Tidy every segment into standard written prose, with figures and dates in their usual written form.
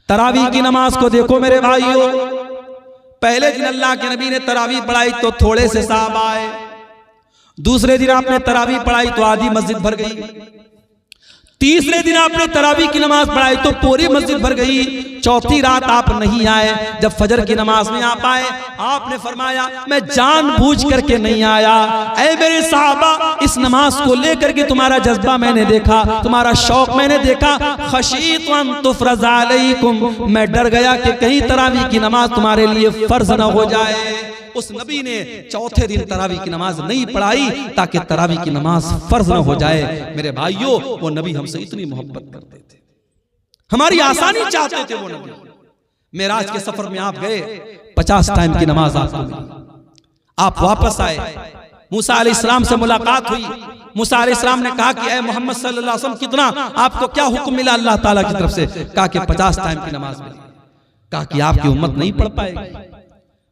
तरावी की नमाज को देखो मेरे भाइयों, पहले दिन अल्लाह के नबी ने तरावी पढ़ाई तो थोड़े से साहब आए, दूसरे दिन आपने तरावी पढ़ाई तो आधी मस्जिद भर गई, तीसरे दिन आपने तरावी की नमाज पढ़ाई तो पूरी मस्जिद भर गई, चौथी रात आप नहीं आए, जब फजर की नमाज में आप आए आपने फरमाया मैं जानबूझ करके नहीं आया। ऐ मेरे साहबा, इस नमाज को लेकर के तुम्हारा जज्बा मैंने देखा, तुम्हारा शौक मैंने देखा। खशीतु अन तुफरज़ अलैकुम, मैं डर गया कि कहीं तरावी की नमाज तुम्हारे लिए फर्ज न हो जाए। उस नबी ने चौथे दिन तरावी की नमाज नहीं पढ़ाई ताकि तरावी की नमाज फर्ज न हो जाए। मेरे भाइयों, वो नबी हमसे इतनी मोहब्बत करते थे, हमारी आसानी चाहते थे वो नबी। मेराज के सफर में आप गए, 50 टाइम की नमाज आपको मिली, आप वापस आए, मूसा अलैहिस्सलाम से मुलाकात हुई, मूसा अलैहिस्सलाम ने कहा कि ऐ मोहम्मद सल्लल्लाहु अलैहि वसल्लम कितना आपको क्या हुक्म मिला अल्लाह ताला की तरफ से? कहा कि 50 टाइम की नमाज मिली। कहा कि आपकी उम्मत नहीं पढ़ पाएगी।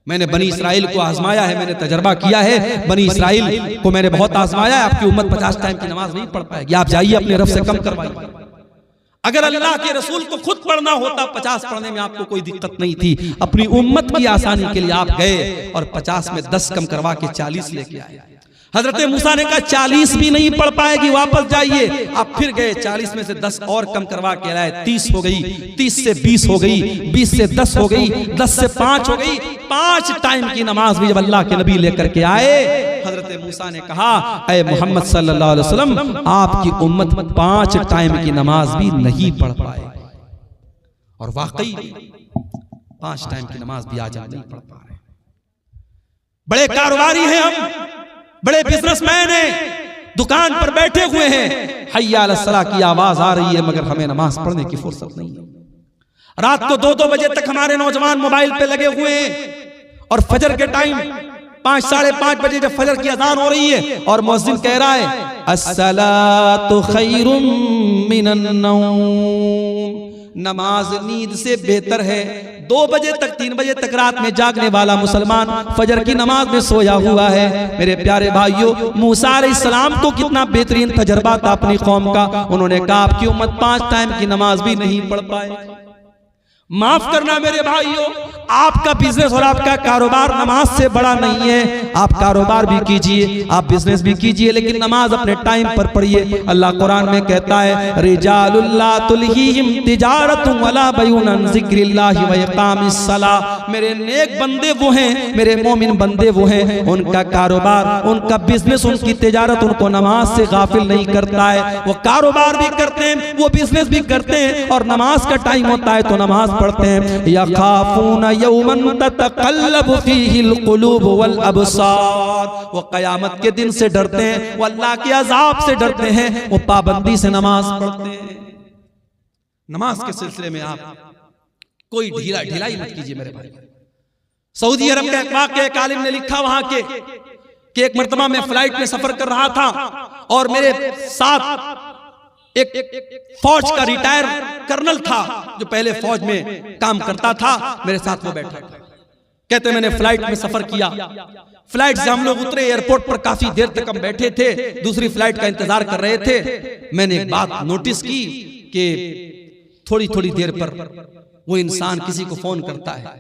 मैंने बनी इसराइल को आजमाया है, मैंने तजर्बा किया है, बनी इसराइल को मैंने बहुत आजमाया है, आपकी उम्मत 50 टाइम की नमाज नहीं पढ़ पाएगी, आप जाइए अपने रब से कम करवाइए। अगर अल्लाह के रसूल को खुद पढ़ना होता 50 पढ़ने में आपको कोई दिक्कत नहीं थी, अपनी उम्मत की आसानी के लिए आप गए और 50 में 10 कम करवा के 40 लेके आए। हजरत मूसा ने कहा 40 भी नहीं पढ़ पाएगी, वापस जाइए। आप फिर गए, 40 में से 10 और कम करवा के लाए, 30 हो गई, 30 से 20 हो गई, 20 से 10 हो गई, 10 से 5 हो गई। 5 टाइम की नमाज भी जब अल्लाह के नबी लेकर के आए, हजरत मूसा ने कहा ऐ मोहम्मद सल्लल्लाहु अलैहि वसल्लम, आपकी उम्मत 5 टाइम की नमाज भी नहीं पढ़ पाएगी। और वाकई 5 टाइम की नमाज भी आज हम नहीं पढ़ पा रहे। बड़े कारोबारी हैं हम, बड़े बिजनेसमैन हैं, दुकान पर बैठे हुए हैं, हय्या अलस सलाह की आवाज आ रही है, मगर हमें नमाज पढ़ने की फुर्सत नहीं है। रात को 2-2 बजे तक हमारे नौजवान मोबाइल पे लगे हुए हैं और फजर के टाइम 5 साढ़े 5 बजे जब फजर की अजान हो रही है और मुअज्जिन कह रहा है अस्सलातु खैरुम मिनन नौम, नमाज नींद से बेहतर है। 2 बजे तक 3 बजे तक रात में जागने वाला मुसलमान फजर की नमाज में सोया हुआ है। मेरे प्यारे भाइयों, मूसा अलैहिस्सलाम को कितना बेहतरीन तजर्बा था अपनी कौम का। उन्होंने कहा आपकी उम्मत 5 टाइम की नमाज भी नहीं पढ़ पाए। माफ करना मेरे भाइयों, आपका बिजनेस और आपका कारोबार नमाज से बड़ा नहीं है। आप कारोबार भी कीजिए, आप बिजनेस भी कीजिए, लेकिन नमाज अपने टाइम पर पढ़िए। अल्लाह कुरान में कहता है रिजालुल ला तुल्हीहिम तिजारतुन वला बैउन अन जिक्रिल्लाहि व इकामिस सलाह, मेरे नेक बंदे वो हैं, मेरे मोमिन बंदे वो हैं, उनका कारोबार, उनका बिजनेस, उनकी तिजारत उनको नमाज से गाफिल नहीं करता है। वो कारोबार भी करते हैं, वो बिजनेस भी करते हैं, और नमाज का टाइम होता है तो नमाज पढ़ते हैं। यखाफूना यौमन ततक़ल्लबु फ़ीहिल क़ुलूब वल अबसार, वो क़यामत के दिन से डरते हैं, वो अल्लाह के अज़ाब से डरते हैं, वो पाबंदी से नमाज पढ़ते हैं। नमाज के सिलसिले में आप कोई ढिलाई मत कीजिए मेरे भाई। सऊदी अरब का एक वाक़या एक आलिम ने लिखा वहां के कि एक मर्तबा मैं फ्लाइट में सफर कर रहा था और मेरे साथ एक फौज का रिटायर कर्नल था जो पहले फौज में काम करता था, मेरे साथ वो बैठा था। कहते मैंने फ्लाइट में सफर किया, फ्लाइट से हम लोग उतरे, एयरपोर्ट पर काफी देर तक हम बैठे थे, दूसरी फ्लाइट का इंतजार कर रहे थे। मैंने एक बात नोटिस की कि थोड़ी थोड़ी देर पर वो इंसान किसी को फोन करता है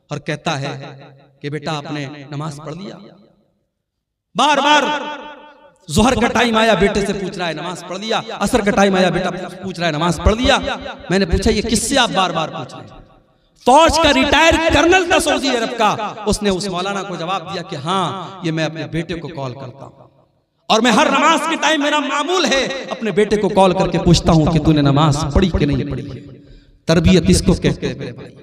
और कहता है कि बेटा आपने नमाज पढ़ लिया। बार बार जोहर का टाइम आया, बेटे से पूछ रहा है नमाज पढ़ लिया, असर का टाइम आया, बेटा पूछ रहा है नमाज पढ़ लिया। मैंने पूछा ये किससे आप बार बार पूछ रहे हैं? फौज का रिटायर कर्नल था सऊदी अरब का। उसने उस मौलाना को जवाब दिया कि हाँ, ये मैं अपने बेटे को कॉल करता हूं और मैं हर नमाज के टाइम मेरा मामूल है अपने बेटे को कॉल करके पूछता हूं कि तूने नमाज पढ़ी कि नहीं पढ़ी है। तरबियत इसको कहते हैं मेरे भाई।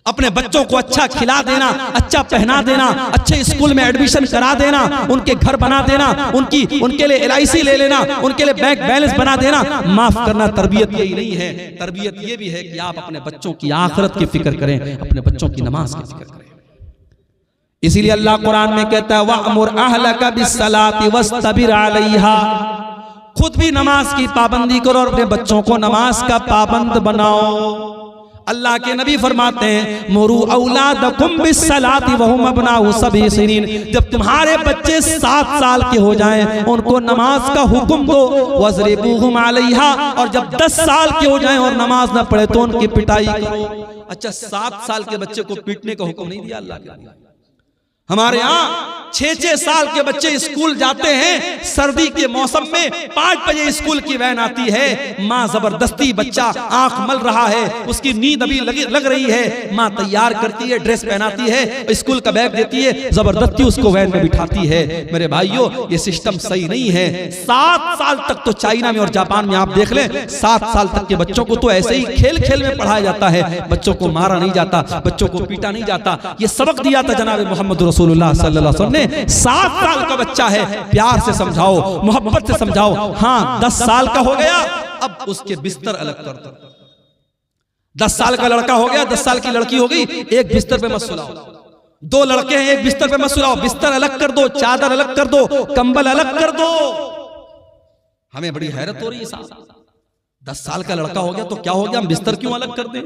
अपने बच्चों को अच्छा खिला देना, अच्छा पहना देना, अच्छे स्कूल में एडमिशन करा देना, उनके घर बना देना, उनके लिए LIC ले लेना, उनके लिए बैंक बैलेंस बना देना। माफ करना, तरबियत यही नहीं है। तरबियत ये भी है कि आप अपने बच्चों की आखिरत की फिक्र करें, अपने बच्चों की नमाज की फिक्र करें। इसीलिए अल्लाह कुरान में कहता है वअमुर अहलका बिस्सलाति वस्तबिर अलैहा, खुद भी नमाज की पाबंदी करो और अपने बच्चों को नमाज का पाबंद बनाओ। अल्लाह के नबी फरमाते हैं मुरू औलादकुम बिस्सलाति वहुम अबनाउ सबई सिनीन, जब तुम्हारे बच्चे 7 साल के हो जाएं उनको नमाज का हुक्म दो, वज़रिबूहुम अलैहा, और जब 10 साल के हो जाएं और नमाज ना पढ़े तो उनकी पिटाई करो। अच्छा, 7 साल के बच्चे को पीटने का हुक्म नहीं दिया अल्लाह के? हमारे यहाँ 6-6 साल के बच्चे स्कूल जाते हैं, सर्दी के मौसम में 5 बजे स्कूल की वैन आती है, माँ जबरदस्ती, बच्चा आंख मल रहा है, उसकी नींद अभी लग रही है, माँ तैयार करती है, ड्रेस पहनाती है, स्कूल का बैग देती है, जबरदस्ती उसको वैन में बिठाती है। मेरे भाइयों, ये सिस्टम सही नहीं है। 7 साल तक तो चाइना में और जापान में आप देख लें, 7 साल तक के बच्चों को तो ऐसे ही खेल खेल में पढ़ाया जाता है, बच्चों को मारा नहीं जाता, बच्चों को पीटा नहीं जाता। ये सबक दिया था जनाब मोहम्मद रसूलुल्लाह सल्लल्लाहु अलैहि वसल्लम ने। 7 साल का बच्चा है, प्यार से समझाओ, मोहब्बत से समझाओ। हाँ, 10 साल का हो गया, अब उसके बिस्तर अलग कर दो। 10 साल का लड़का हो गया, 10 साल की लड़की हो गई, एक बिस्तर पे मत सुलाओ। 2 लड़के हैं, एक बिस्तर पे मत सुलाओ, बिस्तर अलग कर दो, चादर अलग कर दो, कंबल अलग कर दो। हमें बड़ी हैरत हो रही है साहब, 10 साल का लड़का हो गया तो क्या हो गया, हम बिस्तर क्यों अलग कर दें?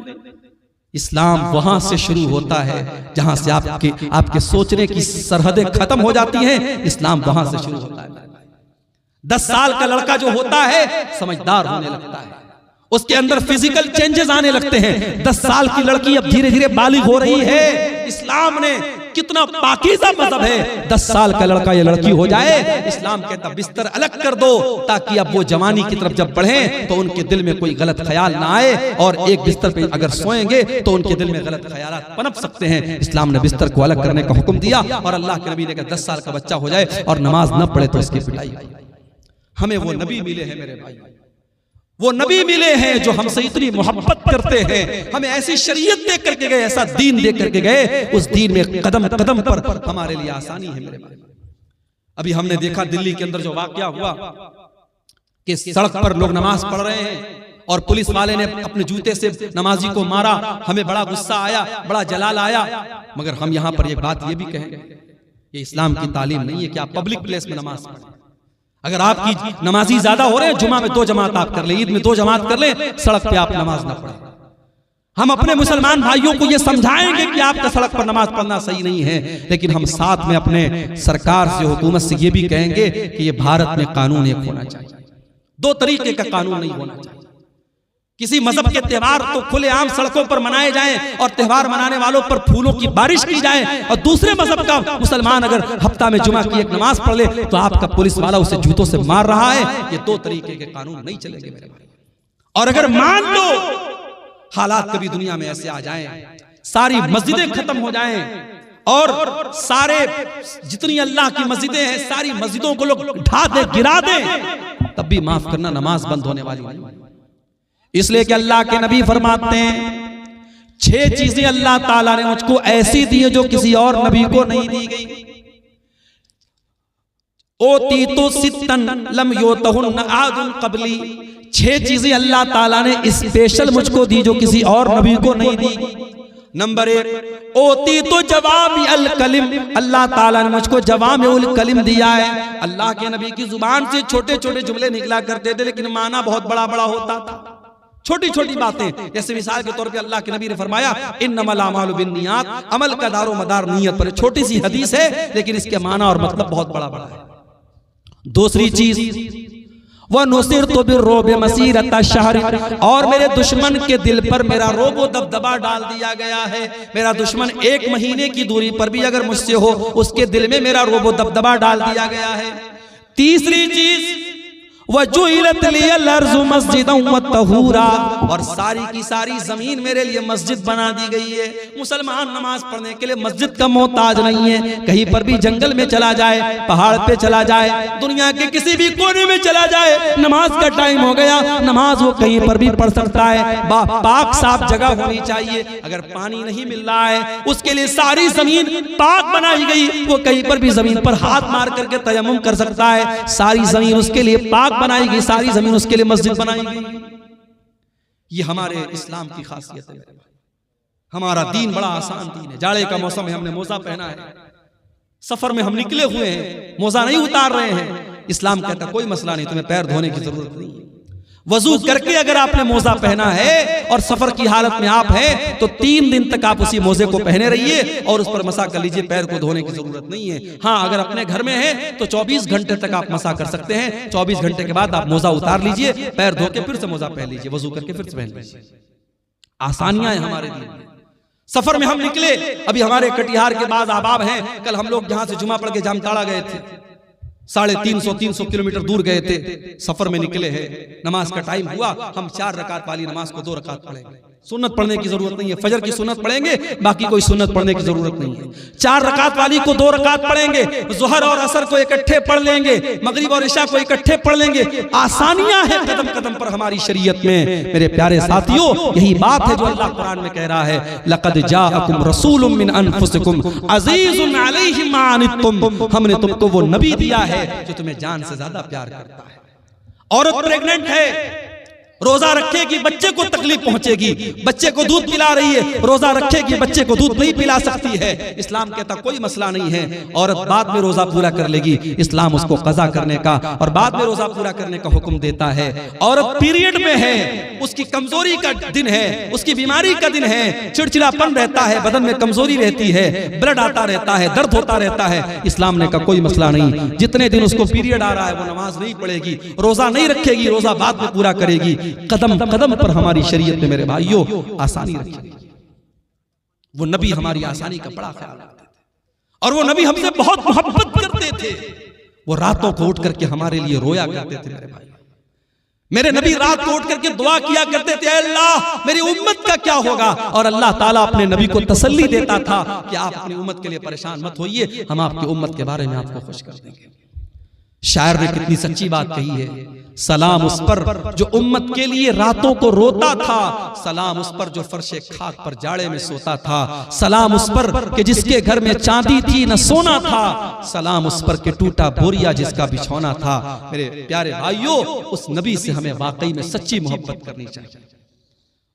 इस्लाम वहां से शुरू होता है जहां से आपके सोचने की सरहदें खत्म हो जाती हैं। इस्लाम वहां से शुरू होता है। 10 साल का लड़का जो होता है समझदार होने लगता है, उसके अंदर फिजिकल चेंजेस आने लगते हैं। 10 साल की लड़की अब धीरे धीरे बालिग हो रही है। इस्लाम ने कितना पाकीज़ा मज़हब है, 10 साल का लड़का या लड़की हो जाए, इस्लाम कहता बिस्तर अलग कर दो, ताकि अब वो जवानी की तरफ जब बढ़े तो उनके दिल में कोई गलत ख्याल ना आए, और एक बिस्तर पे अगर सोएंगे तो उनके दिल में गलत ख्यालात पनप सकते हैं। इस्लाम ने बिस्तर को अलग करने का हुक्म दिया, और अल्लाह के नबी ने कहा 10 साल का बच्चा हो जाए और नमाज न पढ़े तो उसकी पिटाई। हमें वो नबी मिले हैं मेरे भाई, वो नबी मिले हैं जो हमसे इतनी मोहब्बत करते हैं, हमें ऐसी शरीयत दे करके गए, ऐसा दीन दे करके गए, उस दीन में कदम कदम पर हमारे लिए आसानी है मेरे भाई। अभी हमने देखा दिल्ली के अंदर जो वाकया हुआ कि सड़क पर लोग नमाज पढ़ रहे हैं और पुलिस वाले ने अपने जूते से नमाजी को मारा। हमें बड़ा गुस्सा आया, बड़ा जलाल आया, मगर हम यहाँ पर एक बात ये भी कहेंगे, ये इस्लाम की तालीम नहीं है कि आप पब्लिक प्लेस में नमाज पढ़ें। अगर आपकी नमाजी ज्यादा हो रहे हैं, जुमा में 2 जमात आप कर ले, ईद में 2 जमात कर ले, सड़क पे आप नमाज ना पढ़ें। हम अपने मुसलमान भाइयों को ये समझाएंगे कि आपका सड़क पर नमाज पढ़ना सही नहीं है, लेकिन हम साथ में अपने सरकार से, हुकूमत से ये भी कहेंगे कि ये भारत में कानून एक होना चाहिए, 2 तरीके का कानून नहीं होना चाहिए। किसी मजहब के त्योहार तो खुलेआम सड़कों पर मनाए जाएं और त्योहार मनाने वालों पर फूलों की बारिश की जाए, और दूसरे मजहब का मुसलमान अगर हफ्ता में जुमा की एक नमाज पढ़ ले तो आपका पुलिस वाला उसे जूतों से मार रहा है। ये 2 तरीके के कानून नहीं चलेंगे मेरे भाई। और अगर मान लो हालात कभी दुनिया में ऐसे आ जाएं, सारी मस्जिदें खत्म हो जाएं और सारे जितनी अल्लाह की मस्जिदें हैं सारी मस्जिदों को लोग ढा दे, गिरा दें, तब भी माफ करना नमाज बंद होने वाली नहीं। इसलिए कि अल्लाह के नबी फरमाते हैं 6 चीजें अल्लाह ताला ने मुझको ऐसी दी है जो किसी और नबी को नहीं दी गई। ओती तो सित्तन लम योतहुन्न आदुन क़ब्ली, 6 चीजें अल्लाह ताला ने स्पेशल मुझको दी जो किसी और नबी को नहीं दी। नंबर 1, ओती तो जवामी अल कलिम, अल्लाह ताला ने मुझको जवामी उल कलिम दिया है। अल्लाह के नबी की जुबान से छोटे छोटे जुमले निकला करते थे, लेकिन माना बहुत बड़ा बड़ा होता था। छोटी छोटी बातें, जैसे मिसाल के तौर पे अल्लाह के नबी ने फरमाया इन्नमल अमालु बिन्नियात, अमल का दारो मदार नियत पर। छोटी सी हदीस है लेकिन इसके माना और मतलब बहुत बड़ा बड़ा है। दूसरी चीज, वह नुसिरतु बिर्रुब मसीरत शहर, और मेरे दुश्मन के दिल पर मेरा रोबो दबदबा डाल दिया गया है। मेरा दुश्मन 1 महीने की दूरी पर भी अगर मुझसे हो, उसके दिल में मेरा रोबो दबदबा डाल दिया गया है। तीसरी चीज, वजुइलत लियल अर्ज़ु मस्जिदन व तहूरा, और सारी की सारी जमीन मेरे लिए मस्जिद बना दी गई है। मुसलमान नमाज पढ़ने के लिए मस्जिद का मोहताज नहीं है। कहीं पर भी जंगल में चला जाए, पहाड़ पे चला जाए, दुनिया के किसी भी कोने में चला जाए, नमाज का टाइम हो गया, नमाज वो कहीं पर भी पढ़ सकता है। पाक साफ जगह होनी चाहिए। अगर पानी नहीं मिल रहा है, उसके लिए सारी जमीन पाक बनाई गई, वो कहीं पर भी जमीन पर हाथ मार करके तयम्मुम कर सकता है। सारी जमीन उसके लिए पाक बनाई गई, सारी जमीन उसके लिए मस्जिद बनाई गई। ये हमारे इस्लाम की खासियत है। हमारा दीन बड़ा आसान दीन है। जाड़े का मौसम है, हमने मोजा पहना है, सफर में हम निकले हुए हैं, मोजा नहीं उतार रहे हैं। इस्लाम कहता कोई मसला नहीं, तुम्हें पैर धोने की जरूरत नहीं है। वजू करके अगर आपने मोजा पहना है और सफर की हालत में आप हैं तो 3 दिन तक आप उसी मोजे को पहने रहिए और उस पर मसा कर लीजिए, पैर को धोने की जरूरत नहीं है। हाँ, अगर अपने घर में है तो 24 घंटे तक आप मसा कर सकते हैं। 24 घंटे के बाद आप मोजा उतार लीजिए, पैर धो के फिर से मोजा पहन लीजिए, वजू करके फिर से पहन लीजिए। आसानियां हैं हमारे लिए। सफर में हम निकले, अभी हमारे कटिहार के बाद आबाब हैं, कल हम लोग यहाँ से जुमा पढ़ के जामताड़ा गए थे, 350 किलोमीटर दूर गए थे, सफर में निकले हैं। नमाज का टाइम हुआ, हम 4 रकात वाली नमाज को 2 रकात पढ़ेंगे। सुन्नत पढ़ने की जरूरत नहीं है, फजर की सुन्नत पढ़ेंगे, बाकी कोई सुन्नत पढ़ने की जरूरत नहीं है। 4 रकात वाली को 2 रकात पढ़ेंगे, जोहर और असर को इकट्ठे पढ़ लेंगे, मगरिब और इशा को इकट्ठे पढ़ लेंगे। आसानियां हैं कदम कदम पर हमारी शरीयत में। मेरे प्यारे साथियों, यही बात है जो अल्लाह कुरान में कह रहा है, लक़द जाअकुम रसूलुम मिन अनफुसिकुम अज़ीज़ुन अलैहि मा अनित्तुम। हमने तुमको वो नबी दिया है जो तुम्हें जान से ज्यादा प्यार करता है। औरत प्रेग्नेंट है, रोजा रखेगी, बच्चे को तकलीफ पहुंचेगी, बच्चे को दूध पिला रही है, रोजा रखेगी, बच्चे को दूध नहीं पिला सकती है। इस्लाम कहता कोई मसला नहीं है, औरत बाद में रोजा पूरा कर लेगी, इस्लाम उसको कज़ा करने का और बाद में रोजा पूरा करने का हुक्म देता है। औरत पीरियड में है, उसकी कमजोरी का दिन है, उसकी बीमारी का दिन है, चिड़चिड़ापन रहता है, बदन में कमजोरी रहती है, ब्लड आता रहता है, दर्द होता रहता है। इस्लाम ने कहा कोई मसला नहीं, जितने दिन उसको पीरियड आ रहा है वो नमाज नहीं पढ़ेगी, रोजा नहीं रखेगी, रोजा बाद में पूरा करेगी। कदम कदम पर हमारी शरीयत में मेरे भाइयों आसानी रखी गई। वो नबी हमारी आसानी का बड़ा ख्याल रखते थे और वो नबी हमसे बहुत मोहब्बत करते थे। वो रातों को उठ करके हमारे लिए रोया करते थे। मेरे भाई, मेरे नबी रात को उठ करके दुआ किया करते थे, अल्लाह मेरी उम्मत का क्या होगा। और अल्लाह ताला अपने नबी को तसल्ली देता था कि आप अपनी उम्मत के लिए परेशान मत होइए, हम आपकी उम्मत के बारे में आपको खुश कर देंगे। शायर ने कितनी सच्ची बात कही है, सलाम उस पर जो उम्मत के लिए रातों को रोता था, सलाम उस पर जो फर्शे खाक पर जाड़े में सोता था, सलाम उस पर कि जिसके घर में चांदी थी न सोना था, सलाम उस पर कि टूटा बोरिया जिसका बिछौना था। मेरे प्यारे भाइयों, उस नबी से हमें वाकई में सच्ची मोहब्बत करनी चाहिए,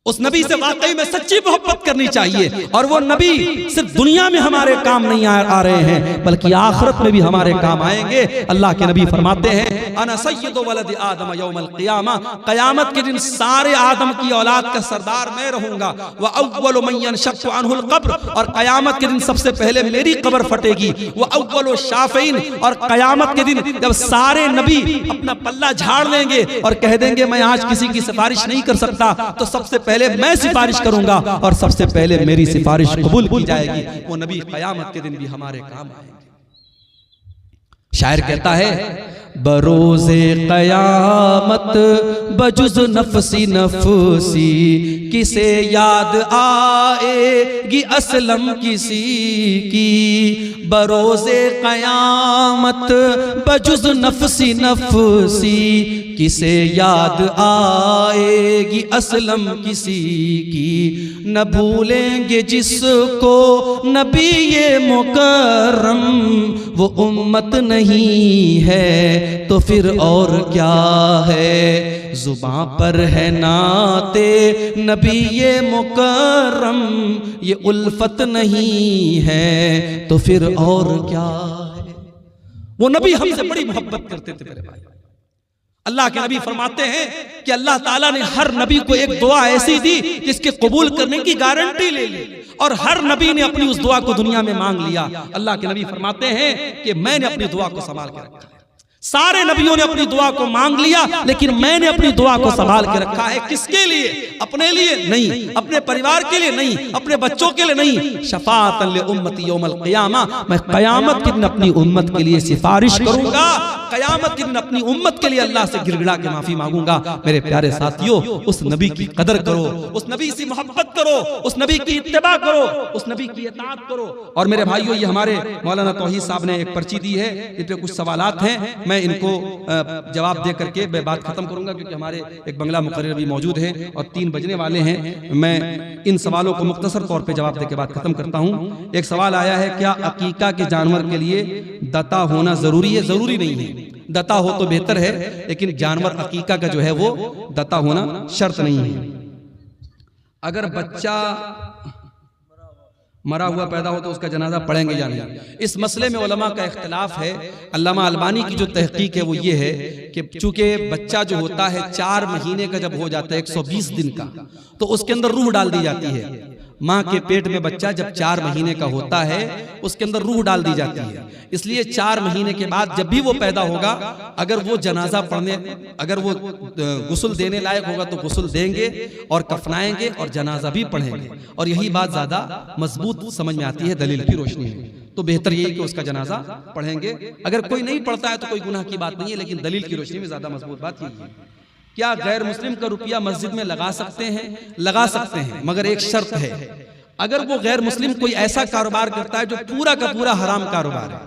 उस नबी से वाकई में सच्ची मोहब्बत करनी चाहिए। और वो नबी सिर्फ दुनिया में हमारे काम नहीं आ रहे हैं, बल्कि आखिरत में भी हमारे काम आएंगे। अल्लाह के नबी फरमाते हैं, अना सय्यदु वलद आदम यौमल क़ियामा, क़यामत के दिन सारे आदम की औलाद का सरदार मैं रहूंगा। व अव्वलु मन यनशक्कु अन्हुल क़ब्र, और क़यामत के दिन सबसे पहले मेरी कब्र फटेगी। व अव्वलु शाफ़ीन, और क़यामत के दिन जब सारे नबी अपना पल्ला झाड़ लेंगे और कह देंगे मैं आज किसी की सिफारिश नहीं कर सकता, तो सबसे पहले मैं सिफारिश करूंगा और सबसे पहले मेरी सिफारिश कबूल की जाएगी। वो नबी क़यामत के दिन भी हमारे काम आएंगे। शायर कहता है, बरोज़े क़यामत बजुज़ नफ़सी नफ़सी, किसे याद आएगी असलम किसी की। बरोज़े क़यामत बजुज़ नफ़सी नफ़सी, किसे याद आएगी असलम किसी की। न भूलेंगे जिसको नबी ये मुकर्रम, वो उम्मत नहीं है तो फिर और क्या है। जुबां पर है नाते नबी ये मुकर्रम, ये उल्फत नहीं है तो फिर और क्या है। वो नबी हमसे बड़ी मोहब्बत करते थे मेरे भाई। अल्लाह के नबी फरमाते हैं कि अल्लाह ताला ने हर नबी को एक दुआ ऐसी दी जिसके कबूल करने की गारंटी ले ली, और हर नबी ने अपनी उस दुआ को दुनिया में मांग लिया। अल्लाह के नबी फरमाते हैं कि मैंने अपनी दुआ को संभाल के रखा है। सारे नबियों ने अपनी दुआ को मांग लिया, लेकिन मैंने अपनी दुआ को संभाल के रखा है। किसके लिए? अपने लिए नहीं, अपने परिवार के लिए नहीं, अपने बच्चों के लिए नहीं। शफाअतन लि उम्मती यौमल क़ियामा, मैं क़यामत के दिन अपनी उम्मत के लिए सिफारिश करूंगा। क़यामत के दिन अपनी उम्मत के लिए अल्लाह से गिड़गिड़ा के माफी मांगूंगा। मेरे प्यारे साथियों, उस नबी की कदर करो, उस नबी से मोहब्बत करो, उस नबी की इत्तिबा करो, उस नबी की इताअत करो। और मेरे भाइयों, ये हमारे मौलाना तौहीद साहब ने एक पर्ची दी है, इस पे कुछ सवालात हैं, मैं इनको जवाब दे करके मैं बात खत्म करूंगा, क्योंकि हमारे एक बंगला मुकर्रर भी मौजूद है और 3 बजने वाले हैं। मैं इन सवालों को मुख्तसर तौर पे जवाब दे के बात खत्म करता हूं। एक सवाल आया है, क्या अकीका के जानवर के लिए दता होना जरूरी है? जरूरी नहीं है, दता हो तो बेहतर है, लेकिन जानवर अकीका का जो है वो दता होना शर्त नहीं है। अगर बच्चा मरा हुआ पैदा हो तो उसका जनाजा पढ़ेंगे या नहीं। इस मसले में उलमा का इख्तिलाफ है। अल्लामा अलबानी की जो तहकीक है वो ये है कि चूंकि बच्चा जो होता है 4 महीने का जब हो जाता है 120 दिन का, तो उसके अंदर रूह डाल दी जाती है। माँ के पेट में बच्चा जब 4 महीने का होता है उसके अंदर रूह डाल दी जाती है। इसलिए 4 महीने के बाद जब भी वो पैदा होगा, अगर वो जनाजा पढ़ने, अगर वो गुस्ल देने लायक होगा तो गुस्ल देंगे और कफनाएंगे और जनाजा भी पढ़ेंगे। और यही बात ज्यादा मजबूत समझ में आती है दलील की रोशनी में। तो बेहतर यही कि उसका जनाजा पढ़ेंगे। अगर कोई नहीं पढ़ता है तो कोई गुनाह की बात नहीं है, लेकिन दलील की रोशनी में ज्यादा मजबूत बात यही है। क्या गैर मुस्लिम का रुपया मस्जिद में लगा सकते हैं? लगा सकते हैं, मगर एक शर्त है। अगर वो गैर मुस्लिम कोई ऐसा कारोबार करता है जो पूरा का पूरा हराम कारोबार है,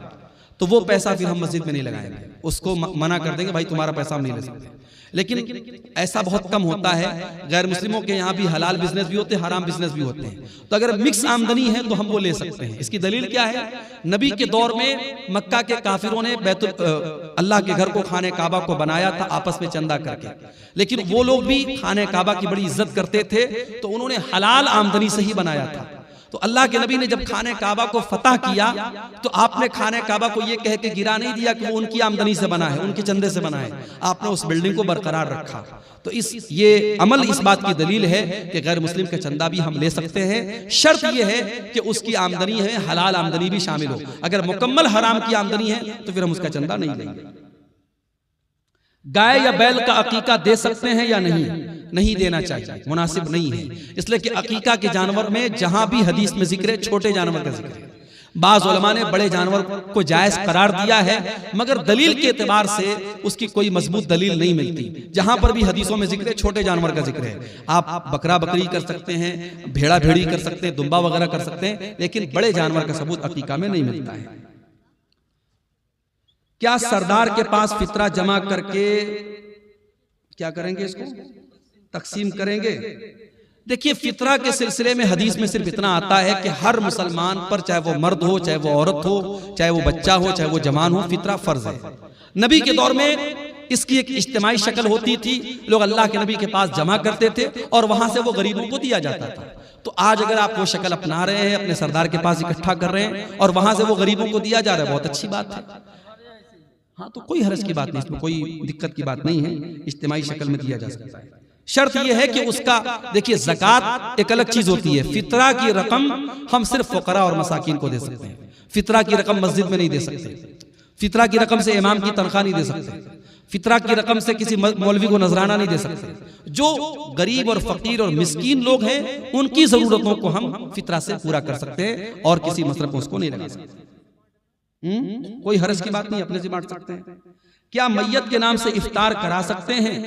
तो वो पैसा फिर हम मस्जिद में नहीं लगाएंगे, उसको मना कर देंगे, भाई तुम्हारा पैसा हम नहीं ले सकते। लेकिन ऐसा बहुत कम होता है। गैर मुस्लिमों के यहाँ भी हलाल बिजनेस भी होते हैं, हराम बिजनेस भी होते हैं। तो अगर मिक्स आमदनी है तो हम वो ले सकते हैं। इसकी दलील क्या है? नबी के दौर में मक्का के काफिरों ने अल्लाह के घर को खाने काबा को बनाया था आपस में चंदा करके, लेकिन वो लोग भी खाने काबा की बड़ी इज्जत करते थे, तो उन्होंने हलाल आमदनी से ही बनाया था। तो अल्लाह के नबी ने जब खाने काबा को फतह किया तो आपने खाने काबा को ये कह के गिरा नहीं दिया कि वो उनकी आमदनी से बना है, उनके चंदे से बना है। आपने उस बिल्डिंग को बरकरार रखा। तो ये अमल इस बात की दलील है कि गैर मुस्लिम का चंदा भी हम ले सकते हैं। शर्त ये है कि उसकी आमदनी है हलाल आमदनी भी शामिल हो। अगर मुकम्मल हराम की आमदनी है तो फिर हम उसका चंदा नहीं लेंगे। गाय या बैल का अकीका दे सकते हैं या नहीं? नहीं देना चाहिए, मुनासिब नहीं है। इसलिए कि अकीका के जानवर में जहां भी हदीस में जिक्र है छोटे जानवर का जिक्र है। बाज़ उलमा ने बड़े जानवर को जायज करार दिया है, मगर दलील के एतबार से उसकी कोई मजबूत दलील नहीं मिलती। जहां पर भी हदीसों में जिक्र है छोटे जानवर का जिक्र है। आप बकरा बकरी कर सकते हैं, भेड़ा भेड़ी कर सकते हैं, दुम्बा वगैरह कर सकते हैं, लेकिन बड़े जानवर का सबूत अकीका में नहीं मिलता है। क्या सरदार के पास फितरा जमा करके क्या करेंगे? इसको तकसीम करेंगे। देखिए, फितरा के सिलसिले में हदीस में सिर्फ इतना आता है कि हर मुसलमान पर, चाहे वो मर्द हो, चाहे वो औरत हो, चाहे वो बच्चा हो, चाहे वो जवान हो, फितरा फर्ज है। नबी के दौर में इसकी एक इज्तिमाई शक्ल होती थी। लोग अल्लाह के नबी के पास जमा करते थे और वहां से वो गरीबों को दिया जाता था। तो आज अगर आप वो शक्ल अपना रहे हैं, अपने सरदार के पास इकट्ठा कर रहे हैं और वहां से वो गरीबों को दिया जा रहा है, बहुत अच्छी बात है। हाँ, तो कोई हर्ज की बात नहीं, इसमें कोई दिक्कत की बात नहीं है, इज्तिमाई शक्ल में दिया जा सकता है। शर्त यह है कि उसका, देखिए, ज़कात एक अलग चीज होती है। फितरा की रकम हम सिर्फ फुकरा और मसाकिन को दे सकते हैं। फितरा की रकम मस्जिद में नहीं दे सकते। फितरा की रकम से इमाम की तनख्वाह नहीं दे सकते। फितरा की रकम से किसी मौलवी को नजराना नहीं दे सकते। जो गरीब और फकीर और मिस्कीन लोग हैं उनकी जरूरतों को हम फितरा से पूरा कर सकते हैं और किसी मसरफ उसको नहीं लगा सकते। कोई हर्ज की बात नहीं, अपने से बांट सकते हैं। क्या मैयत के नाम से इफ्तार करा सकते हैं?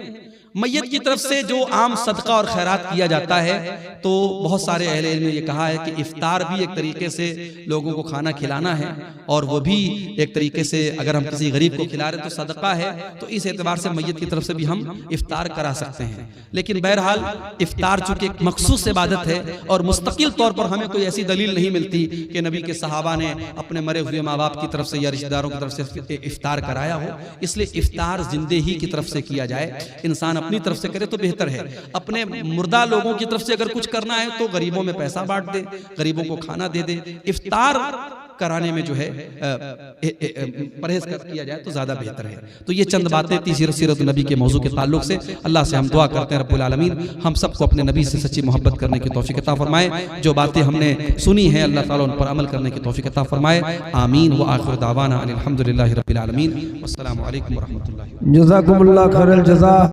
मैयत की तरफ से जो आम सदका और खैरात किया जाता है, तो बहुत सारे अहले इल्म ने ये कहा है कि इफ्तार भी एक तरीके से लोगों को खाना खिलाना है, और वो भी एक तरीके से अगर हम किसी गरीब को खिला रहे तो सदका है। तो इस एतबार से मैयत की तरफ से भी हम इफ्तार करा सकते हैं। लेकिन बहरहाल इफ्तार चूंकि एक मखसूस इबादत है और मुस्तकिल तौर पर हमें कोई ऐसी दलील नहीं मिलती कि नबी के सहाबा ने अपने मरे हुए माँ बाप की तरफ से या रिश्तेदारों की तरफ से इफ्तार कराया हो। इसलिए इफ्तार जिंदे ही की तरफ से किया जाए। इंसान अपनी तरफ से करे तो बेहतर है। अपने मुर्दा लोगों की तरफ से अगर कुछ करना है तो गरीबों में पैसा बांट दे, गरीबों को खाना दे दे। इफ्तार कराने में जो है परहेज किया जाए तो ज्यादा बेहतर है। तो ये चंद बातें थी सीरत नबी के मौजू के ताल्लुक से। अल्लाह से हम दुआ करते हैं रब्बुल आलमीन हम सबको अपने नबी से सच्ची मोहब्बत करने की तौफीक अता फरमाए। जो बातें हमने सुनी हैं अल्लाह ताला उन पर अमल करने की तौफीक अता फरमाए। आमीन व आखिर दावाना अनिल हम्दुलिल्लाहि रब्बिल आलमीन। अस्सलामु अलैकुम व रहमतुल्लाहि। जज़ाकुमुल्लाह खैरल जज़ा।